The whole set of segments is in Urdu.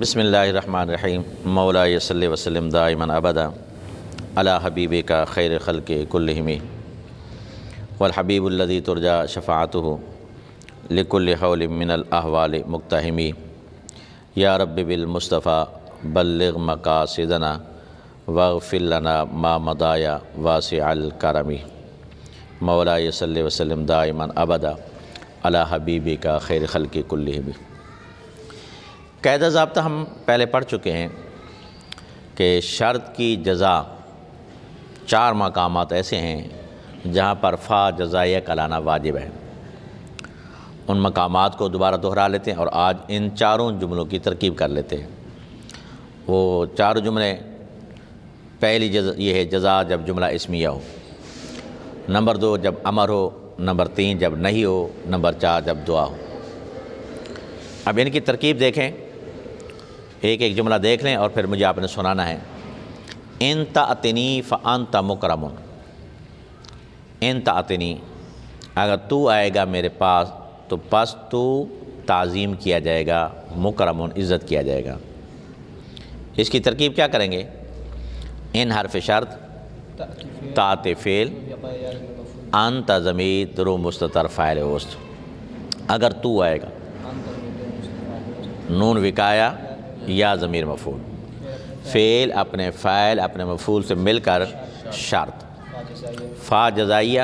بسم اللہ الرحمن الرحیم مولا صلی وسلم دائما ابدا علی حبیبک خیر خلق کلہم والحبیب الذی ترجا شفاعتہ لکل حول من الاحوال مقتحم یا رب بالمصطفیٰ بلغ مقاصدنا واغفر لنا ما مضایا واسع الکرم مولا صلی وسلم دائما ابدا علی حبیبک خیر خلق کلہم۔ قاعدہ ضابطہ ہم پہلے پڑھ چکے ہیں کہ شرط کی جزا 4 مقامات ایسے ہیں جہاں پر فا جزائیہ کا لانا واجب ہے۔ ان مقامات کو دوبارہ دہرا لیتے ہیں اور آج ان 4 جملوں کی ترکیب کر لیتے ہیں۔ وہ 4 جملے، پہلی یہ ہے جزا جب جملہ اسمیہ ہو، نمبر 2 جب امر ہو، نمبر 3 جب نہیں ہو، نمبر 4 جب دعا ہو۔ اب ان کی ترکیب دیکھیں، ایک ایک جملہ دیکھ لیں اور پھر مجھے آپ نے سنانا ہے۔ ان تأتنی فانت مکرم، ان تأتنی اگر تو آئے گا میرے پاس تو پس تو تعظیم کیا جائے گا، مکرم عزت کیا جائے گا۔ اس کی ترکیب کیا کریں گے؟ ان حرف شرط، تات فعل، انت ضمیر درو مستتر فاعل اوست۔ اگر تو آئے گا، نون وقایہ یا ضمیر مفعول، فعل اپنے فاعل اپنے مفعول سے مل کر شرط، فا جزائیہ،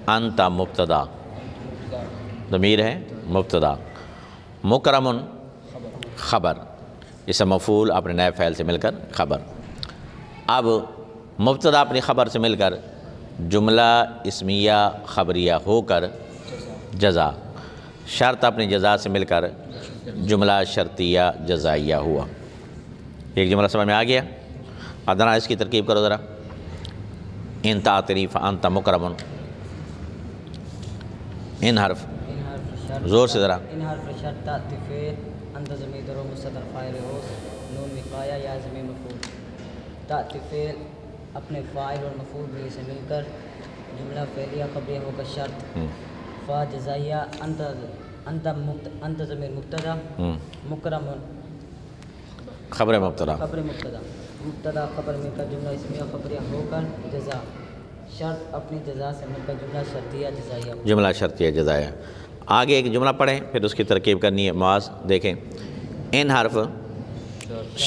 انت مبتدا، ضمیر ہے مبتدا، مکرم خبر، اس مفعول اپنے نائب فاعل سے مل کر خبر۔ اب مبتدا اپنی خبر سے مل کر جملہ اسمیہ خبریہ ہو کر جزا، شرط اپنی جزا سے مل کر جملہ شرطیہ جزائیہ ہوا۔ ایک جملہ سمجھ میں آ گیا؟ ادنا اس کی ترکیب کرو ذرا۔ ان تأتنی فانت مکرم، ان حرف زور سے ذرا۔ ان حرف شرط تأتی فعل، انت ضمیر درو مستتر فاعل اوست، نون وقایہ یا ضمیر مفعول۔ تأتی فعل اپنے فاعل اور مفعول بھی سے مل کر جملہ فعلیہ خبریہ ہو کر شرط، فا جزائیہ، انت ضمیر مبتدا، مکرم خبر مبتدا، خبر مبتدا، مبتدا خبر مل کر جملہ اسمیہ خبریہ ہو کر جزا، شرط اپنی جزا سے مل کر جملہ شرطیہ جزائیہ ہو۔ جملہ شرطیہ جزائیہ۔ آگے ایک جملہ پڑھیں پھر اس کی ترکیب کرنی ہے۔ معاذ دیکھیں، ان حرف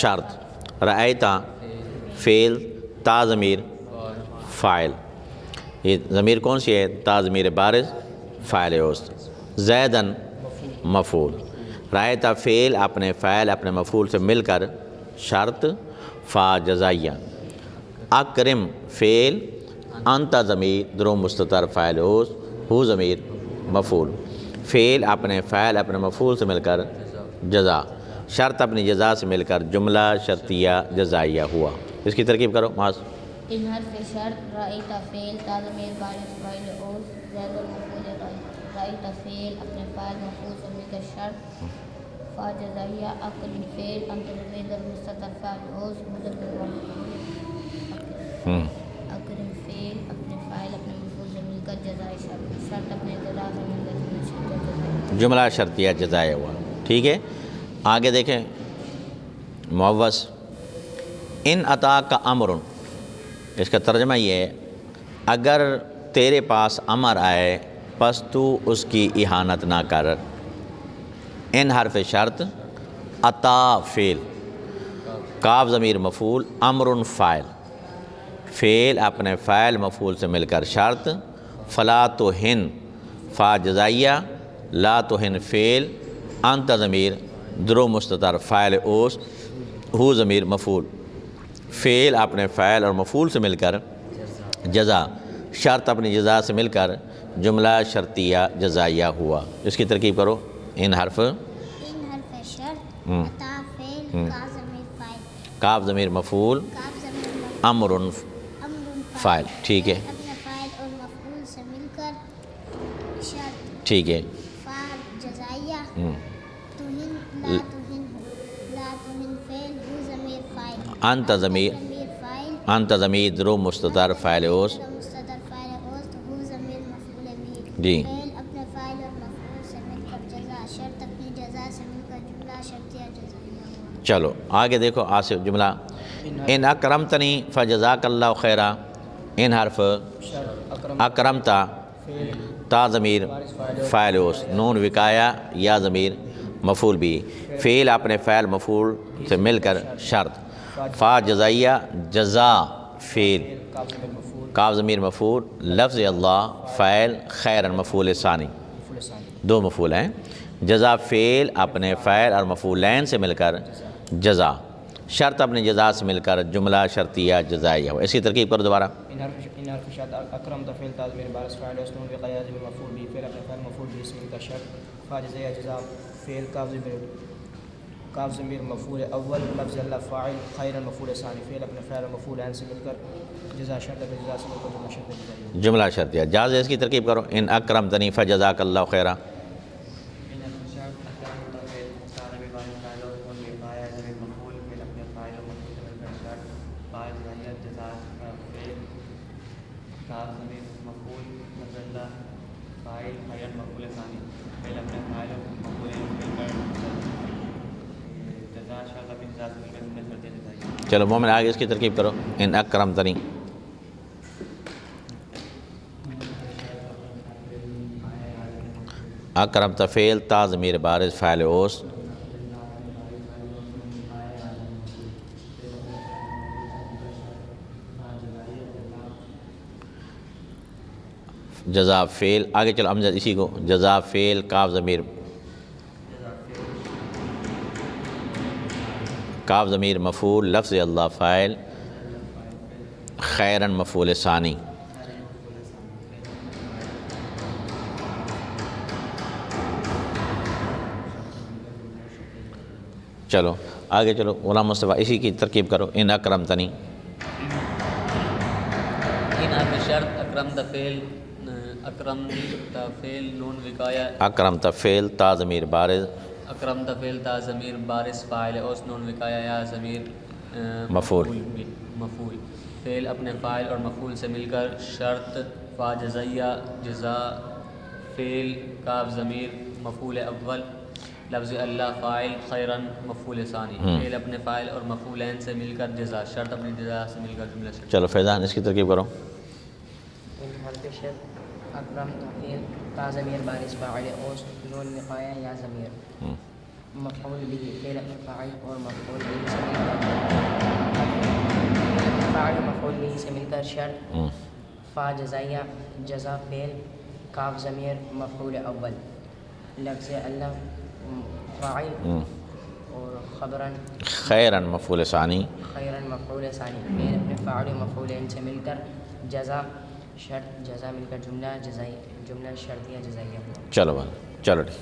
شرط، رأیتا فعل، تا ضمیر فاعل، یہ ضمیر کون سی ہے؟ تا ضمیر بارز فاعل اوست، زیدن مفعول، رأیتا فعل اپنے فاعل اپنے مفعول سے مل کر شرط، فا جزائیہ، اکرم فعل، انت ضمیر درو مستتر فاعل اوست، ہو ضمیر مفعول، فعل اپنے فاعل اپنے مفعول سے مل کر جزا، شرط اپنی جزا سے مل کر جملہ شرطیہ جزائیہ ہوا۔ اس کی ترکیب کرو معاذ۔ ان حرف شرط، رأیت فعل، تا ضمیر بارز فاعل اوست، زید المفعول، رأیت فعل اپنے فاعل مفعول سے مل کر شرط، فا جزائیہ، اکرم فعل، انت ضمیر درو مستتر فاعل اوست، ہو ضمیر مفعول، اکرم فعل اپنے فاعل اپنے مفعول سے مل کر جزائے شرط، شرط اپنے جزا سے مل کر جملہ شرطیہ جزائیہ ہوا۔ ٹھیک ہے، آگے دیکھیں معوض، ان عطا کا امر، اس کا ترجمہ یہ ہے اگر تیرے پاس امر آئے پس تو اس کی اہانت نہ کر۔ ان حرف شرط، عطا فعل، کاف ضمیر مفعول، امر فاعل، فعل اپنے فاعل مفعول سے مل کر شرط، فلا تہن فا جزائیہ، لا تہن فعل، انت ضمیر درو مستتر فاعل اوست، ہو ضمیر مفعول، فعل اپنے فاعل اور مفعول سے مل کر جزا، شرط اپنی جزا سے مل کر جملہ شرطیہ جزائیہ ہوا۔ اس کی ترکیب کرو۔ ان حرف شرط، عطا فعل، کا ضمیر فاعل، کاف ضمیر مفعول، کاف ضمیر مفعول، امر امر فاعل، ٹھیک ہے اپنے فاعل اور مفعول سے مل کر شرط، ٹھیک ہے، فا جزائیہ، تہن، لا تہن فعل، ہو ضمیر فاعل، انت ضمیر فاعل، انت ضمیر درو مستتر فاعل اوست، مستتر فاعل اوست، ہو ضمیر مفعول به، جی، فعل اپنے فاعل اور مفعول سے مل کر جزا، شرط اپنی جزا سے مل کر جملہ شرطیہ جزائیہ۔ چلو آگے دیکھو آصف جملہ ان اکرمتنی فجزاک اللہ خیرہ، ان حرف اکرمتا تا ضمیر فاعل اوس، نون وقایا یا ضمیر مفعول بھی، فعل اپنے فعل مفعول سے مل کر شرط، فا جزائیہ جزا فعل، کاف ضمیر مفعول، لفظ اللہ فاعل، خیرا مفعول ثانی، دو مفعول ہیں، جزا فعل اپنے فعل اور مفعولین سے مل کر جزا، شرط اپنے جزا سے مل کر جملہ شرطیہ جزائیہ ہو۔ اسی ترکیب کرو دوبارہ، ان حرف شرط اکرمت فعل تا ضمیر بارز فاعل اس نون وقایا ضمیر مفعول به، فعل اپنے فعل مفعول به سے مل کر شرط، فا جزائیہ جزا فعل، کاف ضمیر مفعول اول، لفظ اللہ فاعل، خیرا مفعول ثانی، فعل اپنے فعل مفعول عین سے مل کر جزا، شرط اپنے جزا سے مل کر جملہ شرط جزائیہ، جملہ شرطیہ جاز ہے۔ اس کی ترکیب کرو، ان اکرمتنی فجزاک اللہ خیرہ، چلو مومن آگے اس کی ترکیب کرو، ان اکرمتنی، اکرمت فعل تا ضمیر بارز فاعل اوس، جزا فعل، آگے چلو امجد اسی کو، جزا فعل کاف ضمیر، کاف ضمیر مفعول، لفظ اللہ فاعل، خیرا مفعول ثانی، چلو آگے چلو غلام مصطفیٰ اسی کی ترکیب کرو، ان اکرمتنی، ان حرف شرط اکرمت فعل، اکرمت فعل نون وقایا، اکرمت فعل تا ضمیر بارز اکرمت فعل تا ضمیر بارز فاعل اوس نون وقایا یا ضمیر مفعول، مفعول، فعل اپنے فاعل اور مفعول سے مل کر شرط، فا جزائیہ جزا فعل، کاف ضمیر مفعول اول، لفظ اللہ فاعل، خیرا مفعول ثانی، فعل اپنے فاعل اور مفعولین سے مل کر جزا، شرط اپنی جزا سے مل کر جملہ شرط۔ چلو فیضان اس کی ترکیب کرو، ان حرف شرط اکرمت فعل تا ضمیر بارز فاعل اوس نون وقایا یا ضمیر مفعول به، فعل اپنے فاعل اور مفعول به سے مل کر فاعل مفعول به سے مل کر شرط، فا جزائیہ جزا فعل، کاف ضمیر مفعول اول، لفظ اللہ فاعل اور خبراً خیرا مفعول ثانی، خیرا مفعول ثانی، فعل اپنے فاعل و مفعولین سے مل کر جزا، شرط جزا مل کر جملہ جزائی، جملہ شرطیہ جزائیہ۔ چلو بھائی چلو ٹھیک۔